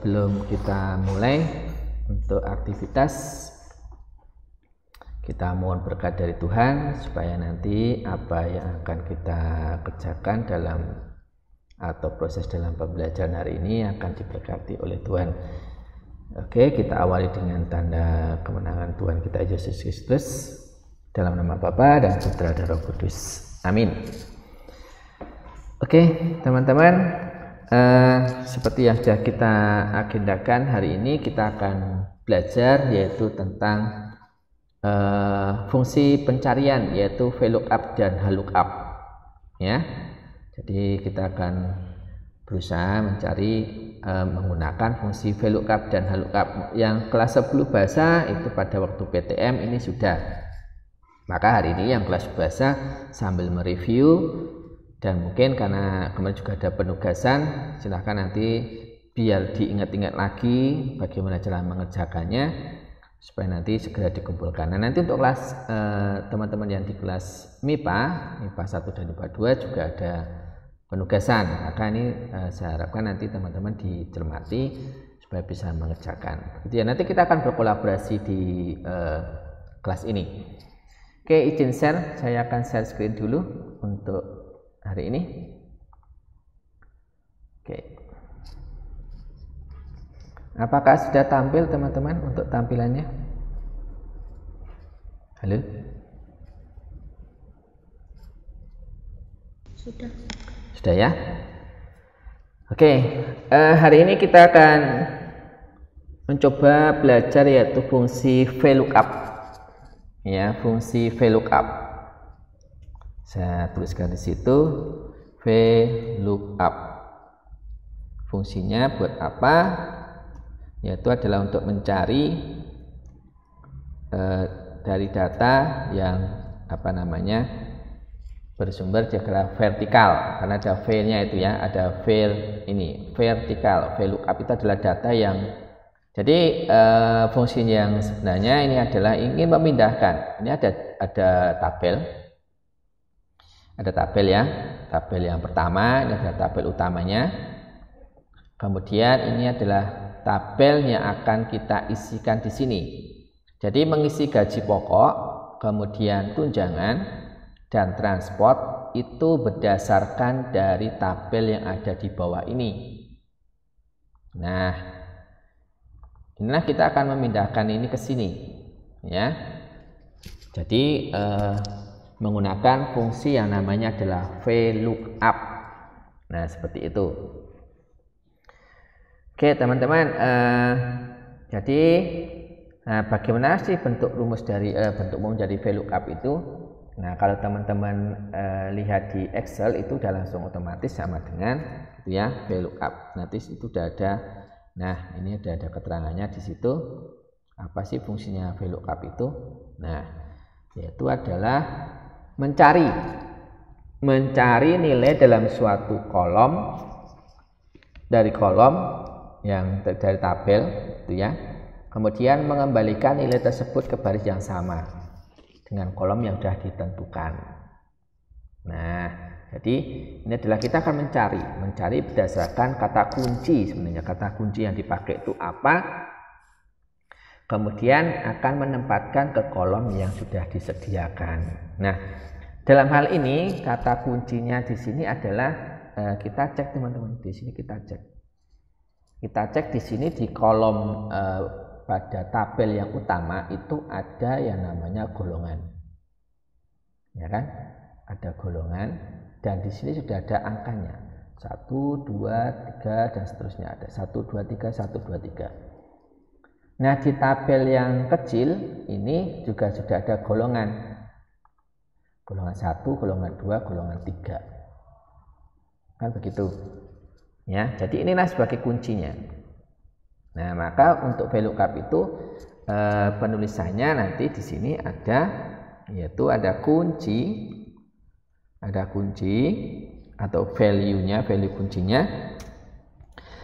sebelum kita mulai untuk aktivitas, kita mohon berkat dari Tuhan supaya nanti apa yang akan kita kerjakan dalam atau proses dalam pembelajaran hari ini akan diberkati oleh Tuhan. Oke, kita awali dengan tanda kemenangan Tuhan kita Yesus Kristus, dalam nama Bapa dan Putra dan Roh Kudus. Amin. Oke, teman-teman, seperti yang sudah kita agendakan, hari ini kita akan belajar yaitu tentang fungsi pencarian, yaitu VLOOKUP dan HLOOKUP, ya. Jadi kita akan berusaha mencari menggunakan fungsi VLOOKUP dan HLOOKUP. Yang kelas 10 bahasa itu pada waktu PTM ini sudah. Maka hari ini yang kelas bahasa sambil mereview, dan mungkin karena kemarin juga ada penugasan, silahkan nanti biar diingat-ingat lagi bagaimana cara mengerjakannya supaya nanti segera dikumpulkan. Nah, nanti untuk kelas teman-teman yang di kelas MIPA 1 dan MIPA 2 juga ada penugasan. Maka ini saya harapkan nanti teman-teman dicermati supaya bisa mengerjakan. Gitu ya. Nanti kita akan berkolaborasi di kelas ini. Oke, izin share. Saya akan share screen dulu untuk hari ini. Oke. Apakah sudah tampil teman-teman untuk tampilannya? Halo? Sudah. Sudah ya? Oke, hari ini kita akan mencoba belajar yaitu fungsi VLOOKUP. Ya, fungsi VLOOKUP. Saya tuliskan di situ VLOOKUP. Fungsinya buat apa? Yaitu adalah untuk mencari dari data yang bersumber diagram vertikal, karena ada V-nya itu ya, ada V ini vertikal. VLOOKUP itu adalah data yang fungsinya yang sebenarnya ini adalah ingin memindahkan. Ini ada tabel. Ada tabel ya, tabel yang pertama ini adalah tabel utamanya. Kemudian ini adalah tabel yang akan kita isikan di sini. Jadi mengisi gaji pokok, kemudian tunjangan dan transport itu berdasarkan dari tabel yang ada di bawah ini. Nah, inilah kita akan memindahkan ini ke sini, ya. Jadi menggunakan fungsi yang namanya adalah VLOOKUP. Nah, seperti itu. Oke, teman-teman, jadi bagaimana sih bentuk rumus dari bentuk umum dari VLOOKUP itu? Nah, kalau teman-teman lihat di Excel itu udah langsung otomatis sama dengan itu ya, VLOOKUP. Nanti itu udah ada. Nah, ini ada keterangannya di situ. Apa sih fungsinya VLOOKUP itu? Nah, yaitu adalah mencari nilai dalam suatu kolom, dari kolom yang dari tabel itu ya, kemudian mengembalikan nilai tersebut ke baris yang sama dengan kolom yang sudah ditentukan. Nah, jadi ini adalah kita akan mencari berdasarkan kata kunci. Sebenarnya kata kunci yang dipakai itu apa, kemudian akan menempatkan ke kolom yang sudah disediakan. Nah, dalam hal ini kata kuncinya di sini adalah kita cek teman-teman. Di sini kita cek di sini di kolom pada tabel yang utama itu ada yang namanya golongan. Ya kan? Ada golongan dan di sini sudah ada angkanya. 1, 2, 3 dan seterusnya ada 1, 2, 3, 1, 2, 3. Nah, di tabel yang kecil ini juga sudah ada golongan. Golongan 1, golongan 2, golongan 3. Kan begitu. Ya, jadi inilah sebagai kuncinya. Nah, maka untuk VLOOKUP itu penulisannya nanti di sini ada, yaitu ada kunci atau value kuncinya.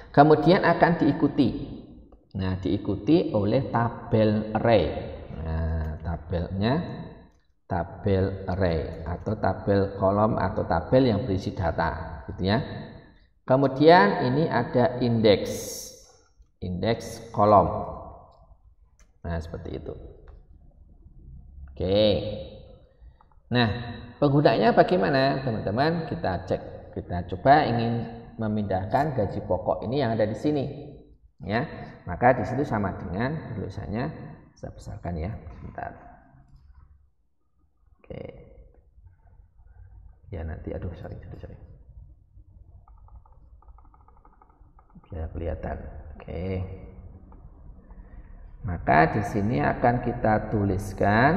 Kemudian akan diikuti. Nah, diikuti oleh tabel array. Nah, tabelnya tabel array atau tabel kolom atau tabel yang berisi data, gitu ya. Kemudian ini ada indeks. indeks kolom. Nah, seperti itu. Oke. Nah, penggunanya bagaimana, teman-teman? Kita cek. Kita coba ingin memindahkan gaji pokok ini yang ada di sini, ya. Maka di situ sama dengan tulisannya saya besarkan ya. Bentar. Oke. Ya nanti, aduh sorry. Biar kelihatan. Oke. Maka di sini akan kita tuliskan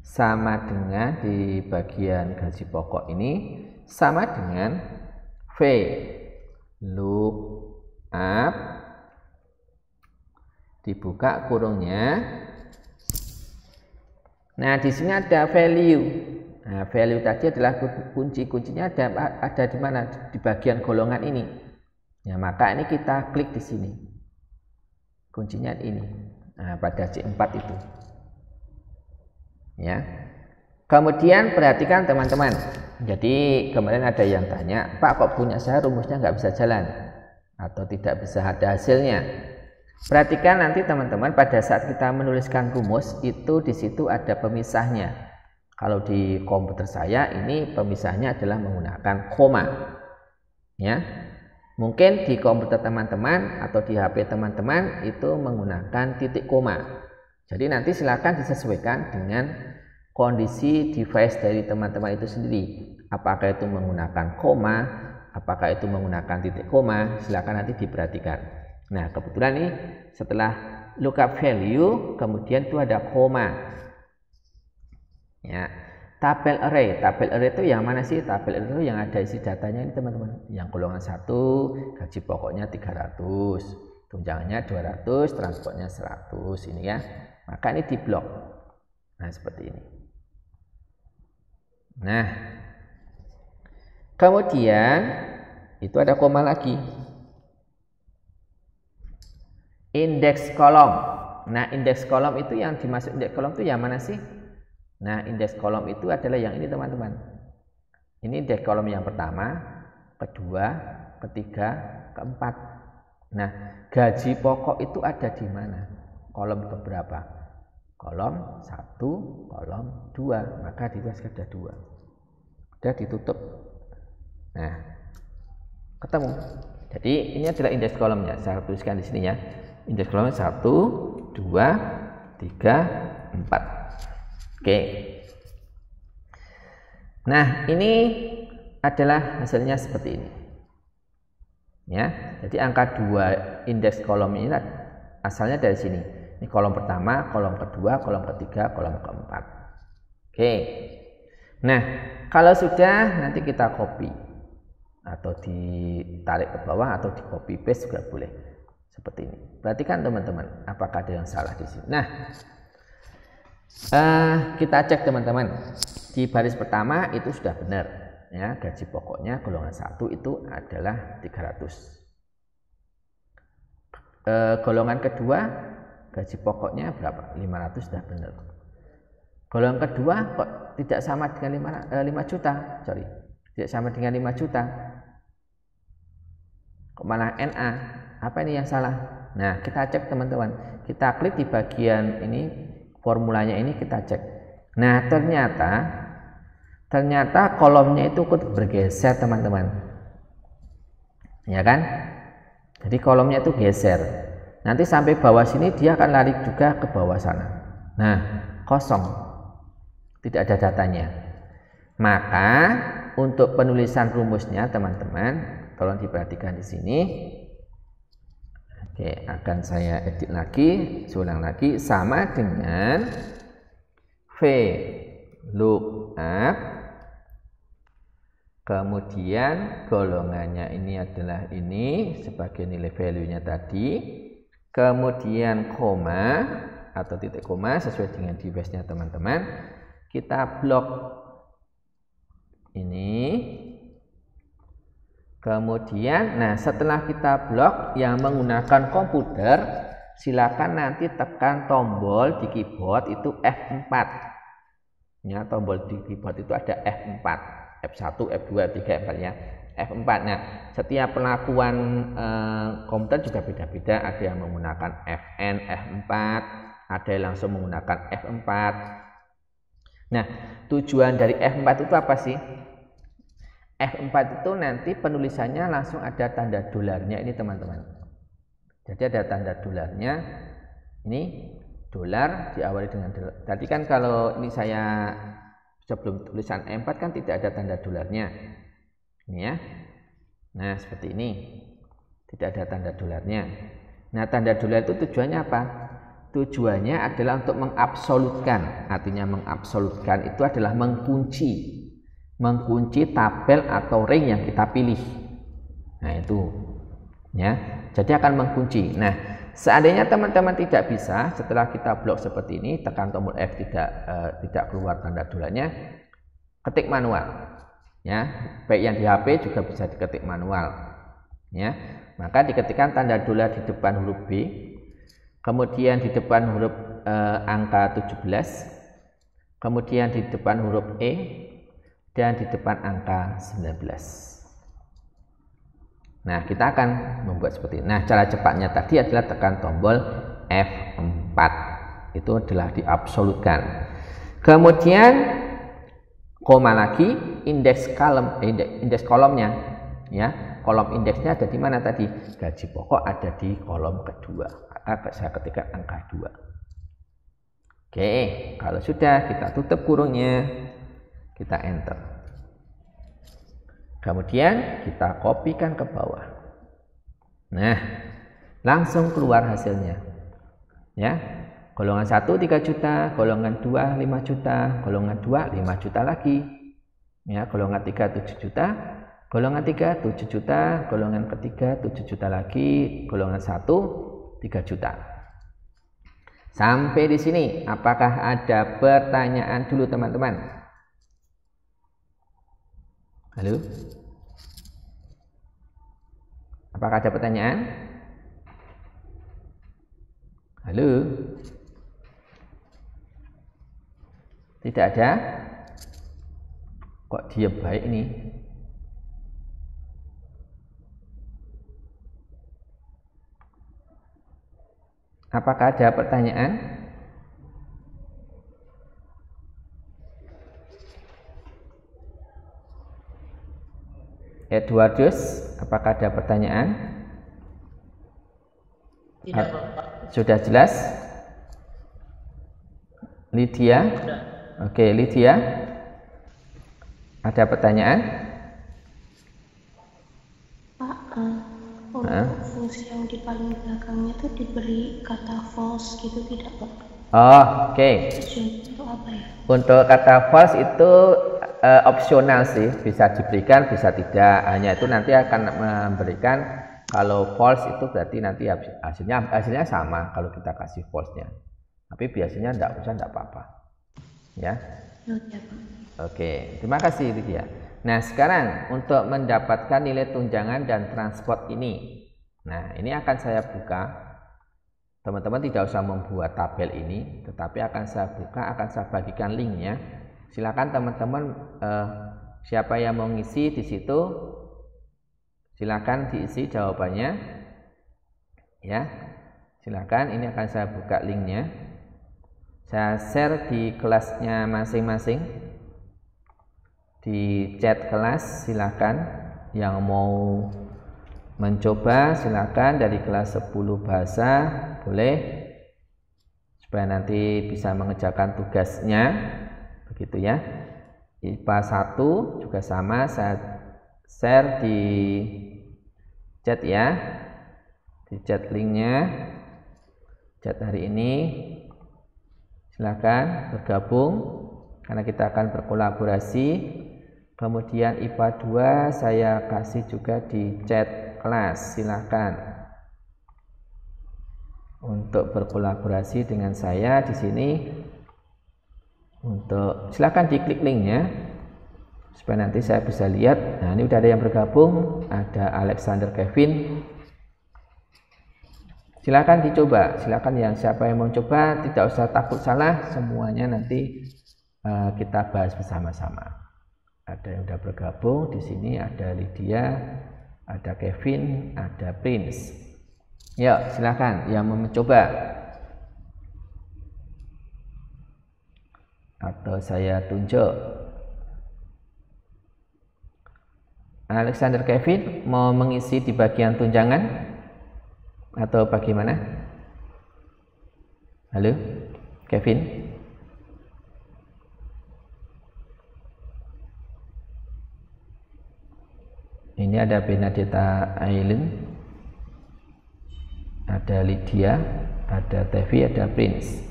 sama dengan di bagian gaji pokok ini sama dengan V look up dibuka kurungnya. Nah, di sini ada value. Nah, value tadi adalah kuncinya ada di mana? Di bagian golongan ini. Ya, maka ini kita klik di sini. Kuncinya ini. Nah, pada C4 itu. Ya. Kemudian perhatikan teman-teman. Jadi kemarin ada yang tanya, Pak, kok punya saya rumusnya nggak bisa jalan atau tidak bisa ada hasilnya. Perhatikan nanti teman-teman, pada saat kita menuliskan rumus itu di situ ada pemisahnya. Kalau di komputer saya ini pemisahnya adalah menggunakan koma. Ya. Mungkin di komputer teman-teman atau di HP teman-teman itu menggunakan titik koma. Jadi nanti silakan disesuaikan dengan kondisi device dari teman-teman itu sendiri. Apakah itu menggunakan koma, apakah itu menggunakan titik koma, silakan nanti diperhatikan. Nah, kebetulan nih setelah lookup value kemudian itu ada koma. Ya. Tabel array itu yang mana sih? Tabel array itu yang ada isi datanya ini teman-teman. Yang golongan 1, gaji pokoknya 300, tunjangannya 200, transportnya 100 ini ya. Maka ini diblok. Nah, seperti ini. Nah, kemudian itu ada koma lagi. Indeks kolom. Nah, indeks kolom itu yang dimaksud indeks kolom itu yang mana sih? Nah, indeks kolom itu adalah yang ini teman-teman. Ini indeks kolom yang pertama, kedua, ketiga, keempat. Nah, gaji pokok itu ada di mana? Kolom keberapa? Kolom 1, kolom 2. Maka di atas ada 2. Sudah ditutup. Nah, ketemu. Jadi ini adalah indeks kolomnya. Saya tuliskan di sini ya. Indeks kolomnya 1, 2, 3, 4. Oke. Nah, ini adalah hasilnya seperti ini. Ya, jadi angka 2 indeks kolom ini asalnya dari sini. Ini kolom pertama, kolom kedua, kolom ketiga, kolom keempat. Oke. Nah, kalau sudah nanti kita copy atau ditarik ke bawah atau di copy paste juga boleh. Seperti ini. Perhatikan teman-teman, apakah ada yang salah di sini. Nah, kita cek teman-teman. Di baris pertama itu sudah benar. Ya, gaji pokoknya golongan 1 itu adalah 300. Golongan kedua gaji pokoknya berapa? 500 sudah benar. Golongan kedua kok tidak sama dengan 5 juta? Sorry, tidak sama dengan 5 juta. Kok malah NA? Apa ini yang salah? Nah, kita cek teman-teman. Kita klik di bagian ini, formulanya ini kita cek. Nah, ternyata kolomnya itu ikut bergeser teman-teman. Ya kan? Jadi kolomnya itu geser. Nanti sampai bawah sini dia akan lari juga ke bawah sana. Nah, kosong. Tidak ada datanya. Maka untuk penulisan rumusnya teman-teman, tolong diperhatikan di sini. Oke, akan saya edit lagi, ulang lagi, sama dengan V lookup, kemudian golongannya ini adalah ini sebagai nilai value-nya tadi, kemudian koma atau titik koma sesuai dengan device-nya teman-teman, kita blok ini. Kemudian, nah setelah kita blok yang menggunakan komputer, silakan nanti tekan tombol di keyboard itu F4. Ya, tombol di keyboard itu ada F4, F1, F2, F3, F4 ya. F4. Nah, setiap perlakuan komputer juga beda-beda. Ada yang menggunakan Fn, F4, ada yang langsung menggunakan F4. Nah, tujuan dari F4 itu apa sih? F4 itu nanti penulisannya langsung ada tanda dolarnya ini teman-teman. Jadi ada tanda dolarnya. Ini dolar diawali dengan dolar. Tadi kan kalau ini saya sebelum tulisan M4 kan tidak ada tanda dolarnya. Ini ya. Nah, seperti ini. Tidak ada tanda dolarnya. Nah, tanda dolar itu tujuannya apa? Tujuannya adalah untuk mengabsolutkan. Artinya mengabsolutkan itu adalah mengunci tabel atau ring yang kita pilih. Nah, itu ya. Jadi akan mengunci. Nah, seandainya teman-teman tidak bisa, setelah kita blok seperti ini, tekan tombol F tidak keluar tanda dolarnya, ketik manual. Ya, baik yang di HP juga bisa diketik manual. Ya, maka diketikkan tanda dolar di depan huruf B, kemudian di depan huruf angka 17, kemudian di depan huruf E, dan di depan angka 19. Nah, kita akan membuat seperti ini. Nah, cara cepatnya tadi adalah tekan tombol F4. Itu adalah diabsolutkan. Kemudian koma lagi, indeks kolomnya ya. Kolom indeksnya ada di mana tadi? Gaji pokok ada di kolom kedua. Maka saya ketikkan angka 2. Oke, kalau sudah kita tutup kurungnya, kita enter. Kemudian kita kopikan ke bawah. Nah, langsung keluar hasilnya. Ya. Golongan 1 3 juta, golongan 2 5 juta, golongan 2 5 juta lagi. Ya, golongan 3 7 juta, golongan 3 7 juta, golongan ketiga 7 juta lagi, golongan 1 3 juta. Sampai di sini, apakah ada pertanyaan dulu teman-teman? Halo? Apakah ada pertanyaan? Halo? Tidak ada? Kok diam baik ini? Apakah ada pertanyaan? Edwardus, apakah ada pertanyaan? Tidak, Bapak. Sudah jelas? Lydia? Sudah. Oke, Lydia. Ada pertanyaan? Pak, untuk fungsi yang di paling belakangnya itu diberi kata false gitu tidak, Pak? Oh, oke. Itu apa ya? Untuk kata false itu opsional sih, bisa diberikan bisa tidak, hanya itu nanti akan memberikan. Kalau false itu berarti nanti hasilnya sama kalau kita kasih false-nya, tapi biasanya enggak usah, enggak apa-apa ya. Oke, terima kasih Lydia. Nah, sekarang untuk mendapatkan nilai tunjangan dan transport ini, nah ini akan saya buka. Teman-teman tidak usah membuat tabel ini, tetapi akan saya buka, akan saya bagikan linknya. Silakan teman-teman siapa yang mau ngisi di situ, silakan diisi jawabannya ya. Silakan, ini akan saya buka linknya, saya share di kelasnya masing-masing di chat kelas. Silakan yang mau mencoba, silakan dari kelas 10 bahasa boleh, supaya nanti bisa mengerjakan tugasnya. Begitu ya. IPA 1 juga sama, saya share di chat ya, di chat linknya, chat hari ini. Silakan bergabung karena kita akan berkolaborasi. Kemudian IPA 2 saya kasih juga di chat kelas. Silakan untuk berkolaborasi dengan saya di sini. Untuk silakan diklik linknya supaya nanti saya bisa lihat. Nah, ini udah ada yang bergabung, ada Alexander Kevin. Silakan dicoba, silakan yang siapa yang mau coba tidak usah takut salah, semuanya nanti kita bahas bersama-sama. Ada yang sudah bergabung di sini, ada Lydia, ada Kevin, ada Prince. Ya, silakan yang mau mencoba. Atau saya tunjuk. Alexander Kevin mau mengisi di bagian tunjangan atau bagaimana? Halo, Kevin? Ini ada Benedetta Aileen, ada Lydia, ada Tevi, ada Prince.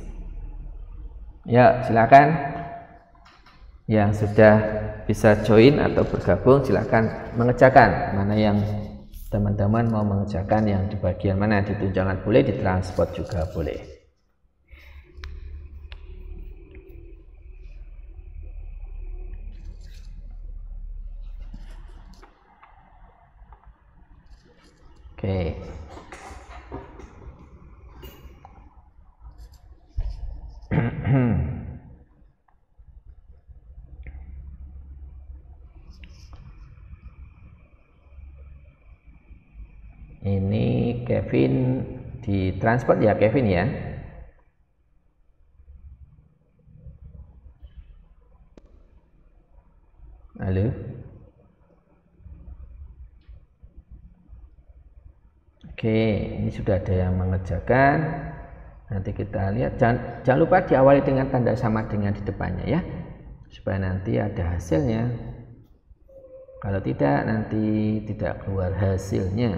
Ya, silakan yang sudah bisa join atau bergabung, silakan mengerjakan mana yang teman-teman mau mengerjakan, yang di bagian mana, di tunjangan boleh, di transport juga boleh. Oke. Ini Kevin di transport ya, Kevin ya. Halo. Oke, ini sudah ada yang mengerjakan. Nanti kita lihat. Jangan lupa diawali dengan tanda sama dengan di depannya ya, supaya nanti ada hasilnya. Kalau tidak, nanti tidak keluar hasilnya.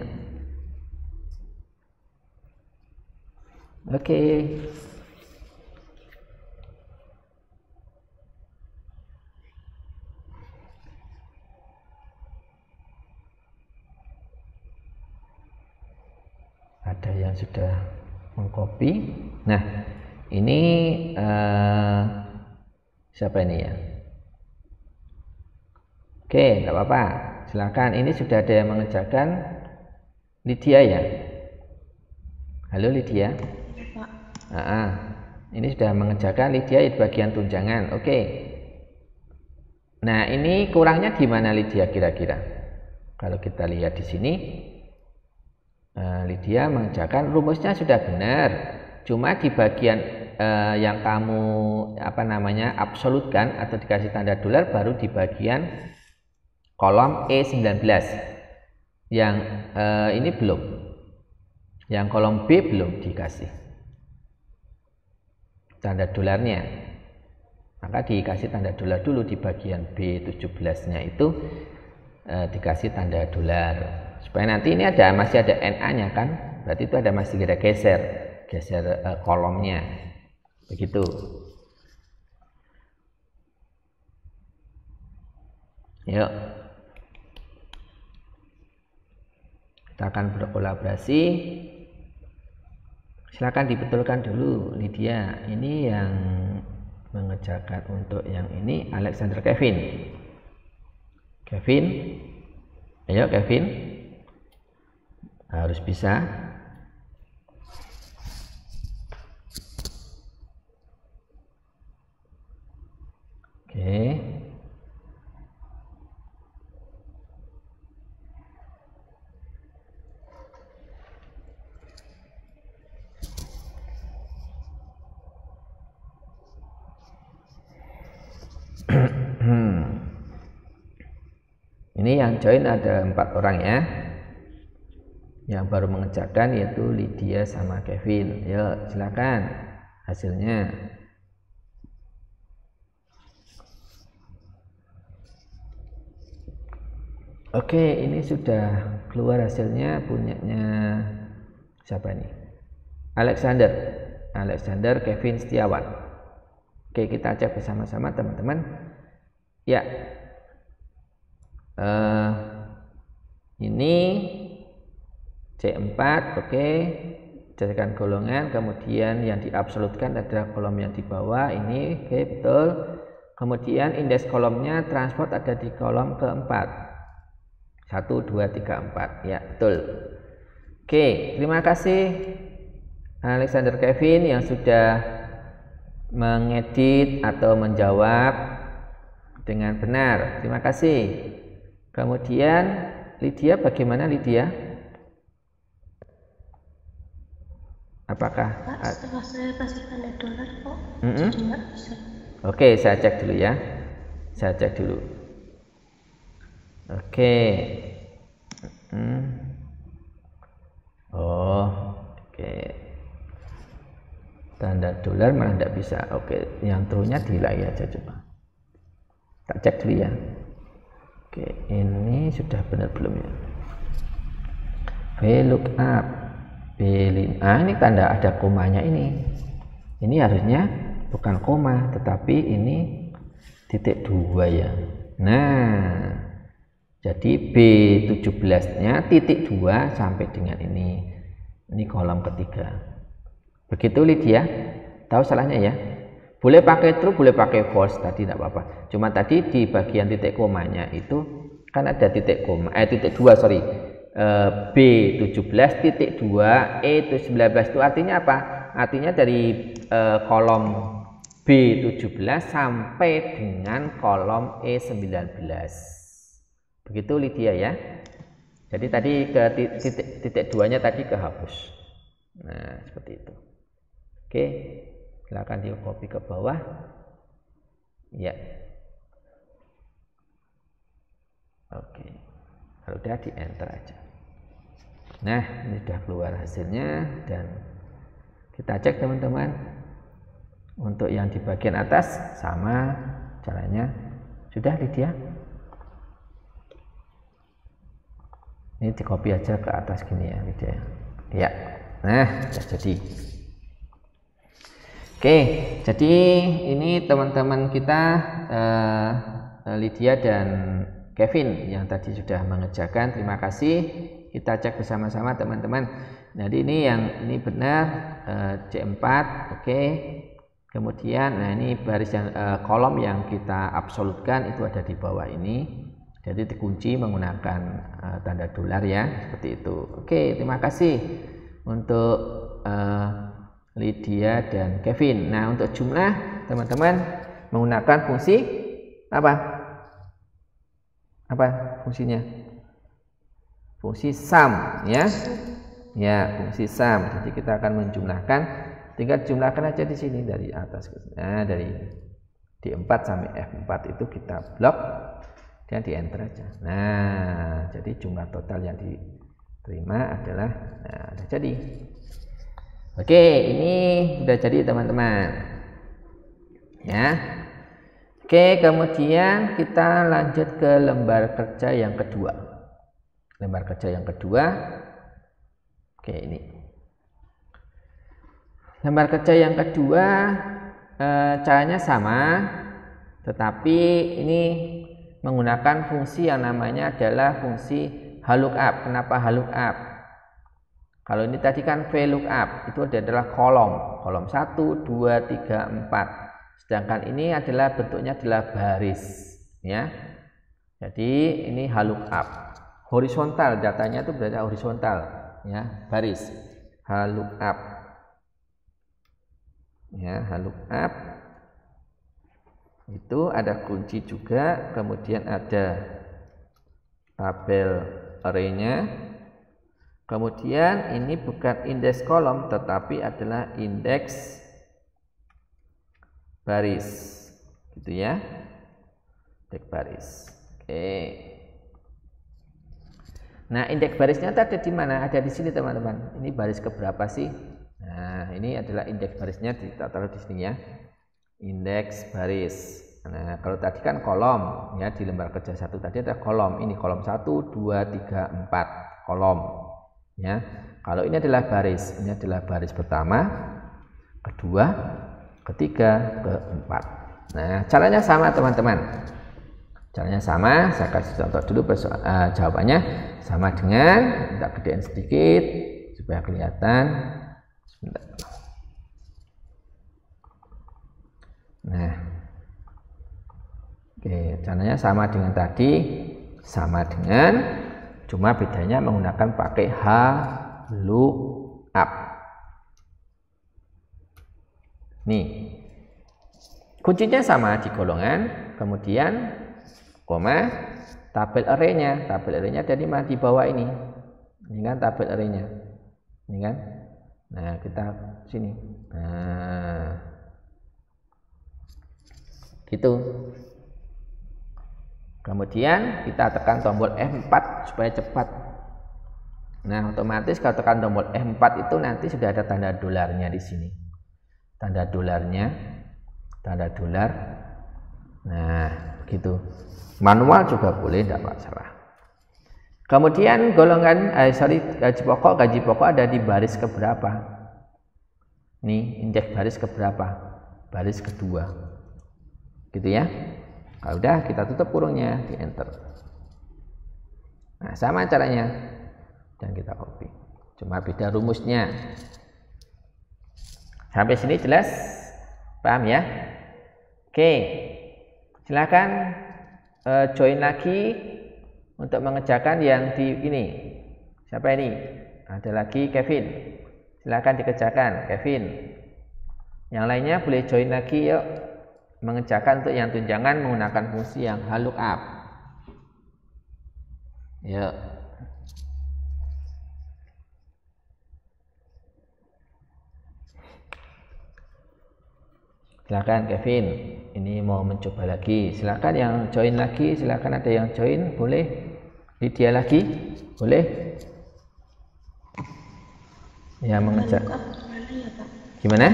Oke. Ada yang sudah mengcopy. Nah, ini siapa ini ya? Oke, tidak apa-apa. Silakan. Ini sudah ada yang mengerjakan. Lydia ya. Halo Lydia. Ini sudah mengerjakan Lydia di bagian tunjangan. Oke. Nah, ini kurangnya di mana Lydia kira-kira? Kalau kita lihat di sini, Lydia mengerjakan rumusnya sudah benar, cuma di bagian yang kamu absolutkan atau dikasih tanda dolar baru di bagian kolom E19. Yang ini belum, yang kolom B belum dikasih tanda dolarnya, maka dikasih tanda dolar dulu di bagian B17 nya itu, dikasih tanda dolar supaya nanti ini masih ada NA nya kan, berarti itu ada masih geser kolomnya begitu. Yuk, kita akan berkolaborasi. Silakan dibetulkan dulu Lydia. Ini yang mengerjakan untuk yang ini Alexander Kevin. Ayo Kevin, harus bisa. Oke. Ini yang join ada 4 orang ya. Yang baru mengerjakan yaitu Lydia sama Kevin. Yuk, silakan hasilnya. Oke, ini sudah keluar hasilnya, punyanya siapa nih? Alexander Kevin Setiawan. Oke, kita cek bersama-sama teman-teman. Ya, ini C4, oke. Jadikan golongan, kemudian yang diabsolutkan adalah kolom yang di bawah ini, oke, betul. Kemudian indeks kolomnya transport ada di kolom keempat. 1, 2, 3, 4. Ya, betul. Oke, terima kasih Alexander Kevin yang sudah mengedit atau menjawab dengan benar. Terima kasih. Kemudian Lydia, bagaimana Lydia? Apakah? Pak, setelah saya kasih tanda dolar kok Mm-mm. jadi nggak bisa. Oke, saya cek dulu ya. Saya cek dulu. Oke. Oh, oke. Tanda dolar malah tidak bisa. Oke, yang true-nya delay aja coba. Tak cek dulu ya. Oke, ini sudah benar belum ya? VLOOKUP, ini tanda ada komanya ini. Ini harusnya bukan koma, tetapi ini titik 2 ya. Nah, jadi B17-nya titik 2 sampai dengan ini. Ini kolom ketiga. Begitu Lydia? Tahu salahnya ya? Boleh pakai true, boleh pakai false, tadi tidak apa-apa. Cuma tadi di bagian titik komanya itu kan ada titik koma, titik 2 sorry. B17 titik 2 E19 itu artinya apa? Artinya dari kolom B17 sampai dengan kolom E19. Begitu Lydia ya. Jadi tadi ke titik 2-nya tadi kehapus. Nah, seperti itu. Oke, silakan di copy ke bawah. Ya. Oke. Kalau udah di enter aja. Nah, ini sudah keluar hasilnya dan kita cek teman-teman. Untuk yang di bagian atas sama caranya. Sudah Lydia? Ini di copy aja ke atas gini ya Lydia. Ya. Nah, sudah jadi. Oke, jadi ini teman-teman kita Lydia dan Kevin yang tadi sudah mengerjakan. Terima kasih. Kita cek bersama-sama teman-teman. Jadi ini benar C4, oke. Kemudian nah ini baris yang kolom yang kita absolutkan itu ada di bawah ini. Jadi dikunci menggunakan tanda dolar ya, seperti itu. Oke, terima kasih untuk Lydia dan Kevin. Nah, untuk jumlah teman-teman menggunakan fungsi apa? Apa fungsinya? Fungsi sum ya. Ya, fungsi sum. Jadi kita akan menjumlahkan, tinggal jumlahkan aja di sini dari atas. Nah, dari D4 sampai F4 itu kita blok dan di enter aja. Nah, jadi jumlah total yang diterima adalah sudah jadi. Oke, ini sudah jadi teman-teman. Ya. Oke, kemudian kita lanjut ke lembar kerja yang kedua. Lembar kerja yang kedua. Oke, ini. Lembar kerja yang kedua caranya sama, tetapi ini menggunakan fungsi yang namanya adalah fungsi HLOOKUP. Kenapa HLOOKUP? Kalau ini tadi kan VLOOKUP, itu adalah kolom 1, 2, 3, 4. Sedangkan ini adalah bentuknya adalah baris, ya. Jadi ini HLOOKUP. Horizontal, datanya itu berada horizontal, ya, baris. HLOOKUP. Ya, HLOOKUP. Itu ada kunci juga, kemudian ada tabel array-nya. Kemudian ini bukan indeks kolom tetapi adalah indeks baris, gitu ya, indeks baris. Oke. Nah, indeks barisnya ada di mana? Ada di sini teman-teman. Ini baris keberapa sih? Nah, ini adalah indeks barisnya, kita taruh di sini ya. Indeks baris. Nah, kalau tadi kan kolom ya, di lembar kerja 1 tadi ada kolom. Ini kolom 1, 2, 3, 4 kolom. Ya, kalau ini adalah baris, ini adalah baris pertama, kedua, ketiga, keempat. Nah, caranya sama teman-teman. Caranya sama, saya kasih contoh dulu jawabannya. Sama dengan, kita gedein sedikit supaya kelihatan. Sebentar. Nah, oke, caranya sama dengan tadi, sama dengan, cuma bedanya menggunakan pakai HLOOKUP. Nih, kuncinya sama di golongan, kemudian koma tabel array-nya. Tabel array-nya ada di bawah ini. Ini kan tabel array-nya. Ini kan. Nah, kita sini. Nah, gitu. Kemudian kita tekan tombol F4 supaya cepat. Nah, otomatis kalau tekan tombol F4 itu nanti sudah ada tanda dolarnya di sini. Tanda dolarnya, tanda dolar. Nah, gitu. Manual juga boleh, tidak masalah. Kemudian golongan gaji pokok ada di baris keberapa? Nih, indeks baris keberapa? Baris kedua. Gitu ya. Kalau udah kita tutup kurungnya, di enter. Nah, sama caranya. Dan kita copy. Cuma beda rumusnya. Sampai sini jelas? Paham ya? Oke. Silakan join lagi untuk mengerjakan yang di ini. Siapa ini? Ada lagi Kevin. Silakan dikerjakan, Kevin. Yang lainnya boleh join lagi yuk. Mengerjakan untuk yang tunjangan menggunakan fungsi yang lookup. Yuk. Silakan Kevin, ini mau mencoba lagi. Silakan yang join lagi, silakan ada yang join, boleh. Lydia lagi, boleh. Ya mengejar. Gimana?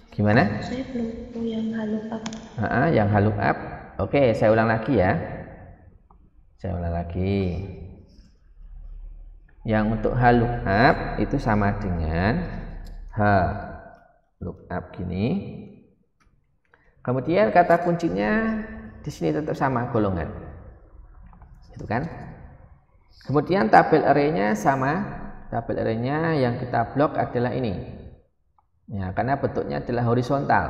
Gimana? Saya belum tahu yang lookup. Yang lookup. Oke, saya ulang lagi ya. Saya ulang lagi. Yang untuk lookup itu sama dengan lookup gini. Kemudian kata kuncinya di sini tetap sama golongan. Gitu kan? Kemudian tabel array-nya sama. Tabel array-nya yang kita blok adalah ini. Ya, karena bentuknya adalah horizontal.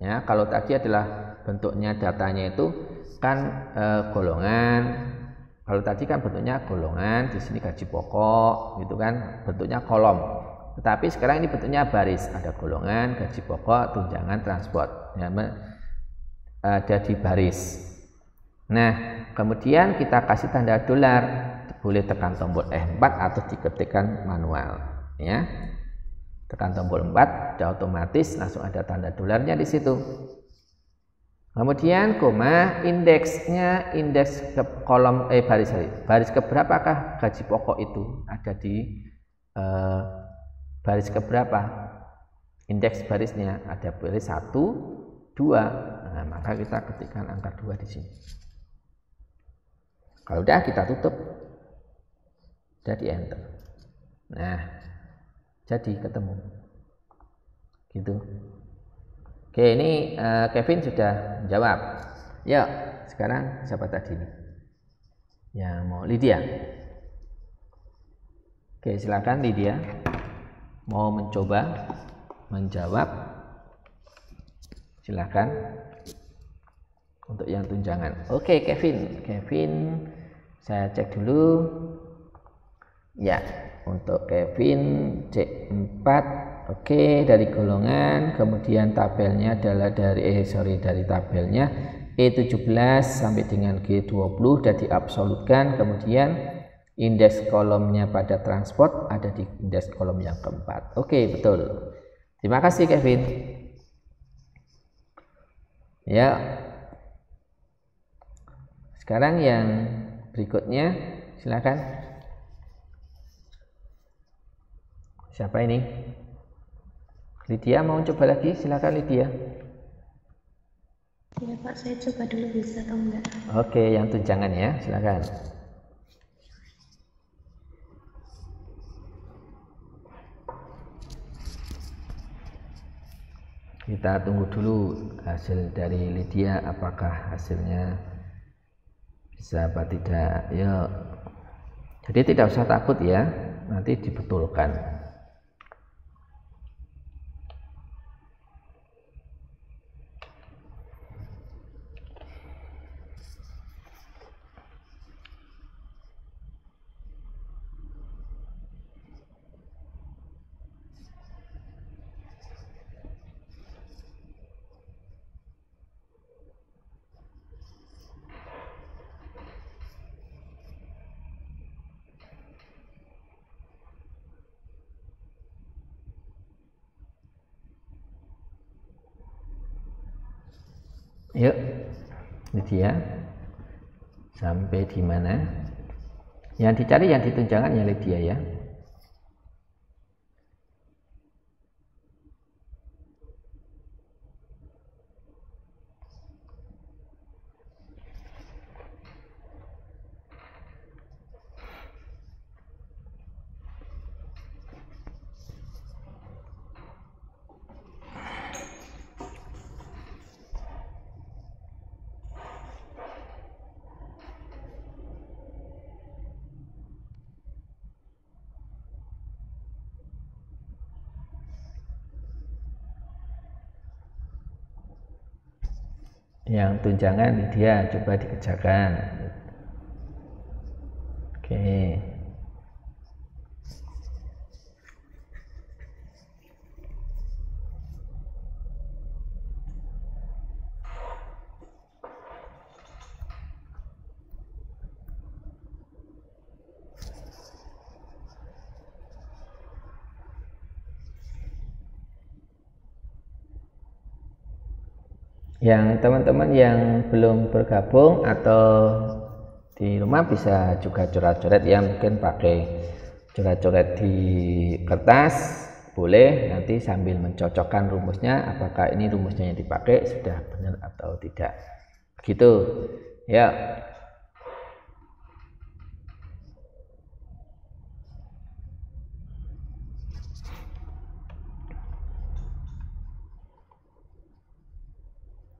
Ya, kalau tadi adalah bentuknya datanya itu kan golongan. Kalau tadi kan bentuknya golongan, di sini gaji pokok, gitu kan? Bentuknya kolom. Tetapi sekarang ini bentuknya baris, ada golongan, gaji pokok, tunjangan, transport, ya, ada di baris. Nah, kemudian kita kasih tanda dolar, boleh tekan tombol F4 atau diketikkan manual, ya. Tekan tombol 4, sudah otomatis langsung ada tanda dolarnya di situ. Kemudian koma indeksnya, indeks ke kolom baris keberapakah gaji pokok itu ada di baris keberapa? Indeks barisnya ada baris 1, 2. Nah, maka kita ketikkan angka 2 di sini. Kalau udah kita tutup. Udah di enter. Nah, jadi ketemu. Gitu. Oke, ini Kevin sudah menjawab. Ya, sekarang siapa tadi ini? Yang mau Lydia. Oke, silakan Lydia. Mau mencoba menjawab, silakan untuk yang tunjangan. Oke, Kevin saya cek dulu ya. Untuk Kevin C4, oke, dari golongan, kemudian tabelnya adalah dari tabelnya E17 sampai dengan G20 sudah diabsolutkan. Kemudian indeks kolomnya pada transport ada di indeks kolom yang keempat. Oke, betul. Terima kasih Kevin. Ya. Sekarang yang berikutnya, silakan. Siapa ini? Lydia mau coba lagi? Silakan Lydia. Ya Pak, saya coba dulu bisa atau enggak. Oke, yang tunjangan ya, silakan. Kita tunggu dulu hasil dari Lydia, apakah hasilnya bisa apa tidak. Ya, jadi tidak usah takut ya, nanti dibetulkan. Yuk, ini dia. Sampai di mana? Yang dicari yang ditunjangan ya Lydia ya. Yang tunjangan dia coba dikerjakan. Oke. Yang teman-teman yang belum bergabung atau di rumah bisa juga coret-coret ya, mungkin pakai coret-coret di kertas boleh, nanti sambil mencocokkan rumusnya apakah ini rumusnya yang dipakai sudah benar atau tidak begitu ya.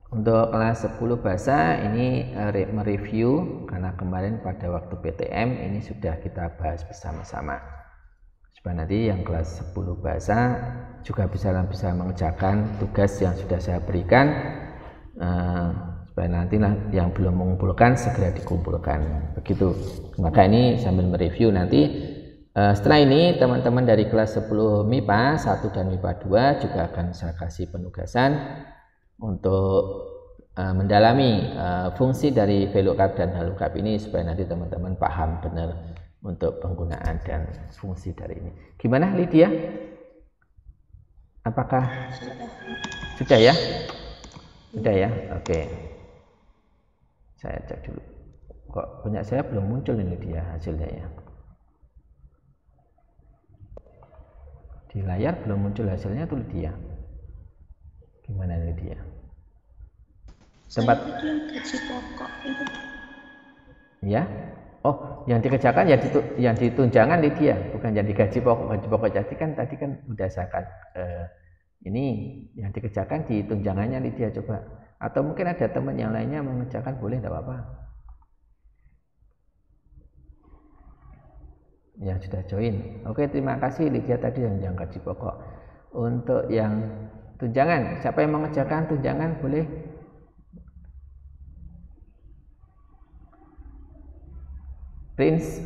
Untuk kelas 10 bahasa ini mereview karena kemarin pada waktu PTM ini sudah kita bahas bersama-sama. Supaya nanti yang kelas 10 bahasa juga bisa mengerjakan tugas yang sudah saya berikan, supaya nanti yang belum mengumpulkan segera dikumpulkan. Begitu. Maka ini sambil mereview nanti setelah ini teman-teman dari kelas 10 MIPA 1 dan MIPA 2 juga akan saya kasih penugasan untuk mendalami fungsi dari VLOOKUP dan HLOOKUP ini supaya nanti teman-teman paham benar untuk penggunaan dan fungsi dari ini. Gimana Lydia? Apakah sudah ya? Sudah ya? Oke. Saya cek dulu. Kok punya saya belum muncul ini Lydia hasilnya ya? Di layar belum muncul hasilnya tuh Lydia. Gimana Lydia? Tempat gaji pokok itu. Ya. Oh, yang dikerjakan yang ditunjangan Lydia, bukan yang digaji pokok. Gaji pokok jadi kan tadi kan udah saya ini yang dikerjakan di tunjangannya Lydia coba. Atau mungkin ada teman yang lainnya mengerjakan, boleh enggak apa-apa. Yang sudah join. Oke, terima kasih Lydia tadi yang gaji pokok. Untuk yang tunjangan, siapa yang mengerjakan tunjangan boleh? Prince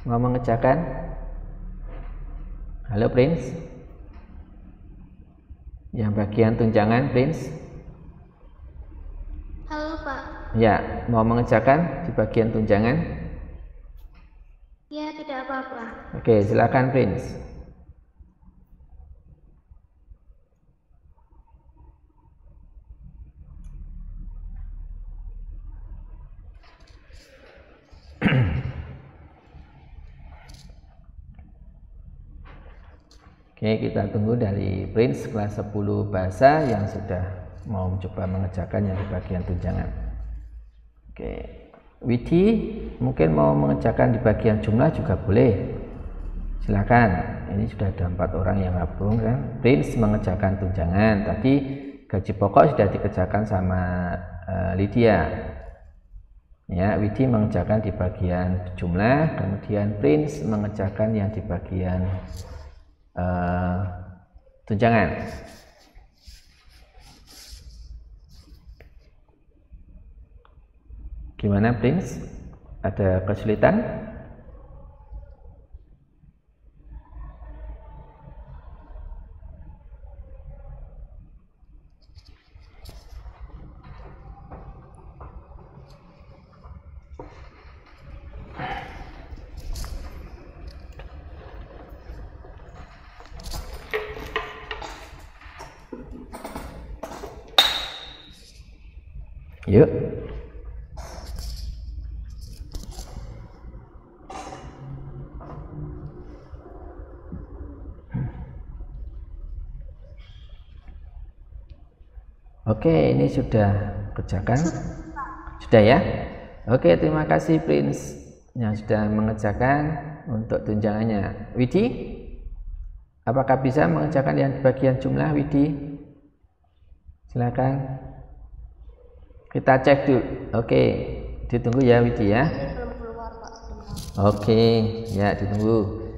mau mengerjakan? Halo Prince. Yang bagian tunjangan Prince. Halo Pak. Ya, mau mengerjakan di bagian tunjangan? Ya, tidak apa-apa. Oke, silakan Prince. Oke, kita tunggu dari Prince kelas 10 bahasa yang sudah mau mencoba mengerjakan yang di bagian tunjangan. Oke, Widi mungkin mau mengerjakan di bagian jumlah juga boleh. Silakan. Ini sudah ada 4 orang yang gabung kan. Prince mengerjakan tunjangan. Tadi gaji pokok sudah dikerjakan sama Lydia. Ya, Widi mengerjakan di bagian jumlah, kemudian Prince mengerjakan yang di bagian tunjangan. Gimana Prince? Ada kesulitan? Yuk. Oke, ini sudah kerjakan? Sudah ya? Oke, terima kasih Prince yang sudah mengerjakan untuk tunjangannya. Widi, apakah bisa mengerjakan yang bagian jumlah, Widi? Silakan. Kita cek dulu. Oke, ditunggu ya Widi ya. Oke, ya ditunggu.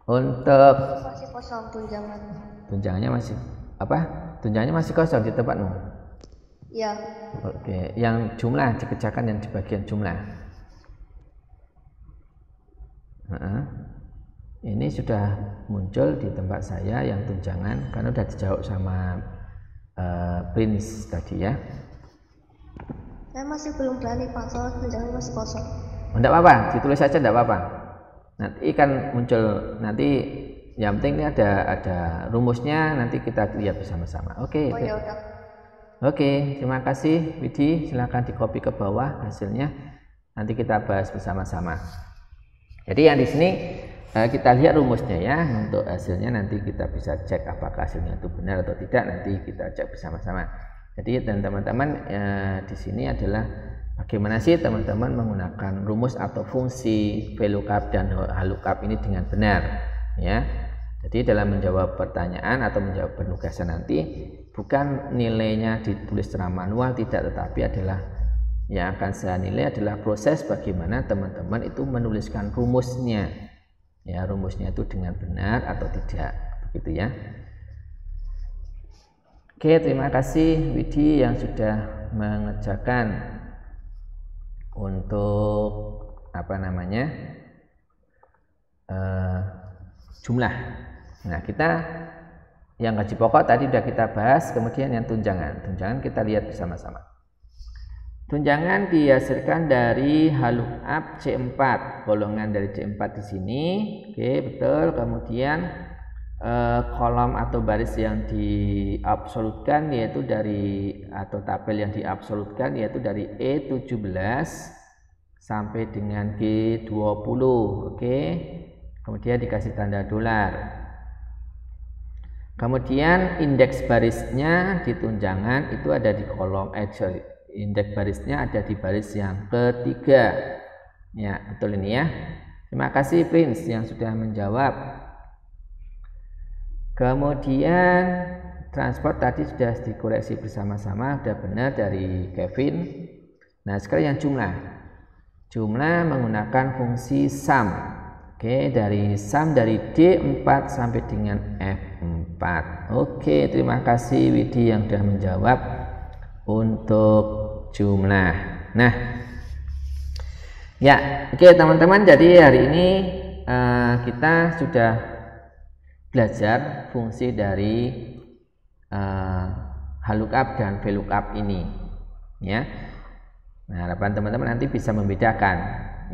Untuk masih kosong tunjangan. Tunjangannya masih apa? Tunjangannya masih kosong di tempatmu? Ya. Oke, yang jumlah dikerjakan yang di bagian jumlah. Ini sudah muncul di tempat saya yang tunjangan karena sudah dijawab sama Prince tadi ya. Saya masih belum berani Pak, soalnya tunjangan masih kosong. Tidak apa-apa, ditulis saja tidak apa-apa. Nanti kan muncul, nanti yang penting ini ada rumusnya, nanti kita lihat bersama-sama. Oke. Oh ya udah. Oke, terima kasih Widi. Silakan di copy ke bawah hasilnya. Nanti kita bahas bersama-sama. Jadi yang di sini kita lihat rumusnya ya. Untuk hasilnya nanti kita bisa cek apakah hasilnya itu benar atau tidak. Nanti kita cek bersama-sama. Jadi dan teman-teman di sini adalah bagaimana sih teman-teman menggunakan rumus atau fungsi VLOOKUP dan HLOOKUP ini dengan benar ya. Jadi dalam menjawab pertanyaan atau menjawab penugasan nanti bukan nilainya ditulis secara manual, tidak, tetapi adalah yang akan saya nilai adalah proses bagaimana teman-teman itu menuliskan rumusnya ya, rumusnya itu dengan benar atau tidak, begitu ya. Oke, terima kasih Widi yang sudah mengerjakan untuk apa namanya jumlah. Nah, kita yang gaji pokok tadi sudah kita bahas, kemudian yang tunjangan kita lihat bersama-sama. Tunjangan dihasilkan dari HLOOKUP C4, golongan dari C4 di sini. Oke, betul. Kemudian kolom atau baris yang diabsolutkan yaitu dari, atau tabel yang diabsolutkan yaitu dari E17 sampai dengan G20. Oke. Kemudian dikasih tanda dolar. Kemudian indeks barisnya di tunjangan itu ada di kolom indeks barisnya ada di baris yang ketiga. Ya, betul ini ya. Terima kasih Prince yang sudah menjawab. Kemudian transport tadi sudah dikoreksi bersama-sama, sudah benar dari Kevin. Nah, sekarang yang jumlah. Jumlah menggunakan fungsi sum. Oke, dari sum dari D4 sampai dengan F4. Oke, terima kasih Widi yang sudah menjawab untuk jumlah. Nah, ya, oke teman-teman, jadi hari ini kita sudah belajar fungsi dari HLOOKUP dan VLOOKUP ini ya. Nah, harapan teman-teman nanti bisa membedakan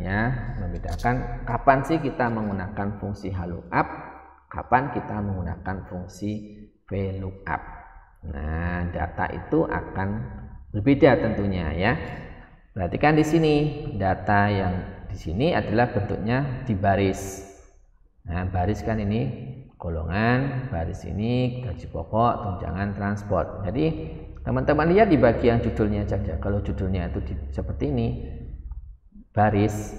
ya, membedakan kapan sih kita menggunakan fungsi HLOOKUP, kapan kita menggunakan fungsi VLOOKUP. Nah, data itu akan berbeda tentunya ya. Perhatikan di sini, data yang di sini adalah bentuknya di baris. Nah, baris kan ini golongan, baris ini gaji pokok, tunjangan, transport. Jadi teman-teman lihat di bagian judulnya saja. Kalau judulnya itu seperti ini, baris,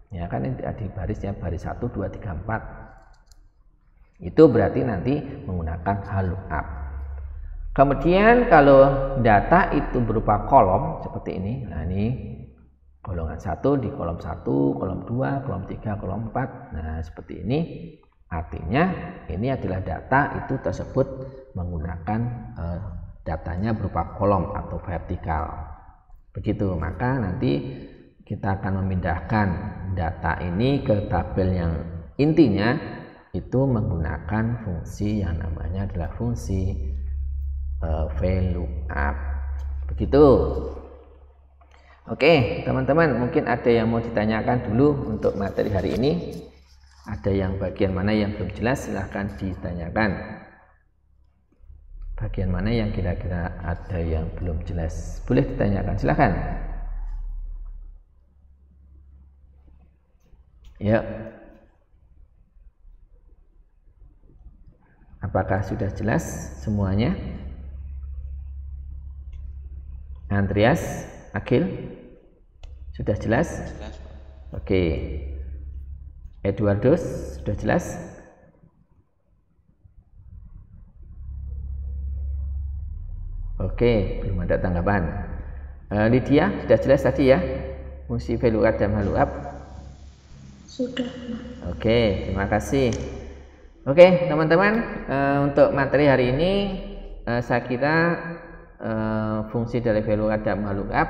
ya kan ini di barisnya baris 1, 2, 3, 4. Itu berarti nanti menggunakan HLOOKUP. Kemudian kalau data itu berupa kolom seperti ini, nah ini golongan 1 di kolom 1, kolom 2, kolom 3, kolom 4. Nah, seperti ini. Artinya ini adalah data itu tersebut menggunakan datanya berupa kolom atau vertikal. Begitu, maka nanti kita akan memindahkan data ini ke tabel yang intinya itu menggunakan fungsi yang namanya adalah fungsi VLOOKUP. Begitu. Oke, teman-teman, mungkin ada yang mau ditanyakan dulu untuk materi hari ini. Ada yang bagian mana yang belum jelas, silahkan ditanyakan. Bagian mana yang kira-kira ada yang belum jelas? Boleh ditanyakan, silakan. Ya. Apakah sudah jelas semuanya? Andreas, Akil, sudah jelas? Jelas, Pak. Oke. Eduardos, sudah jelas? Oke, belum ada tanggapan. Lydia, sudah jelas tadi ya? Fungsi veluat dan haluap? Sudah. Oke, terima kasih. Oke, teman-teman, untuk materi hari ini saya kira fungsi dari veluat dan haluap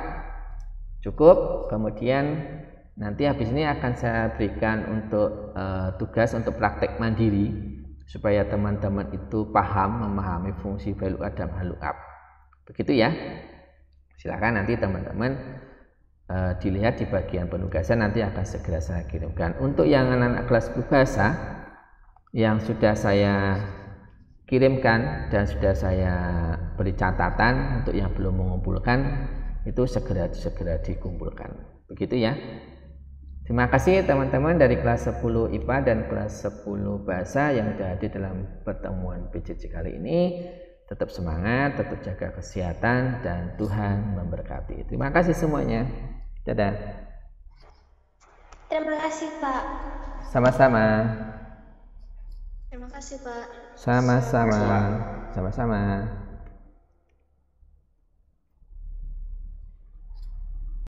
cukup. Kemudian nanti habis ini akan saya berikan untuk tugas untuk praktek mandiri supaya teman-teman itu memahami fungsi veluat dan haluap. Begitu ya. Silakan nanti teman-teman dilihat di bagian penugasan, nanti akan segera saya kirimkan. Untuk yang anak-anak kelas 10 bahasa yang sudah saya kirimkan dan sudah saya beri catatan, untuk yang belum mengumpulkan itu segera dikumpulkan. Begitu ya. Terima kasih teman-teman dari kelas 10 IPA dan kelas 10 bahasa yang sudah hadir dalam pertemuan PJJ kali ini. Tetap semangat, tetap jaga kesehatan, dan Tuhan memberkati. Terima kasih semuanya. Dadah. Terima kasih, Pak. Sama-sama. Terima kasih, Pak. Sama-sama. Sama-sama.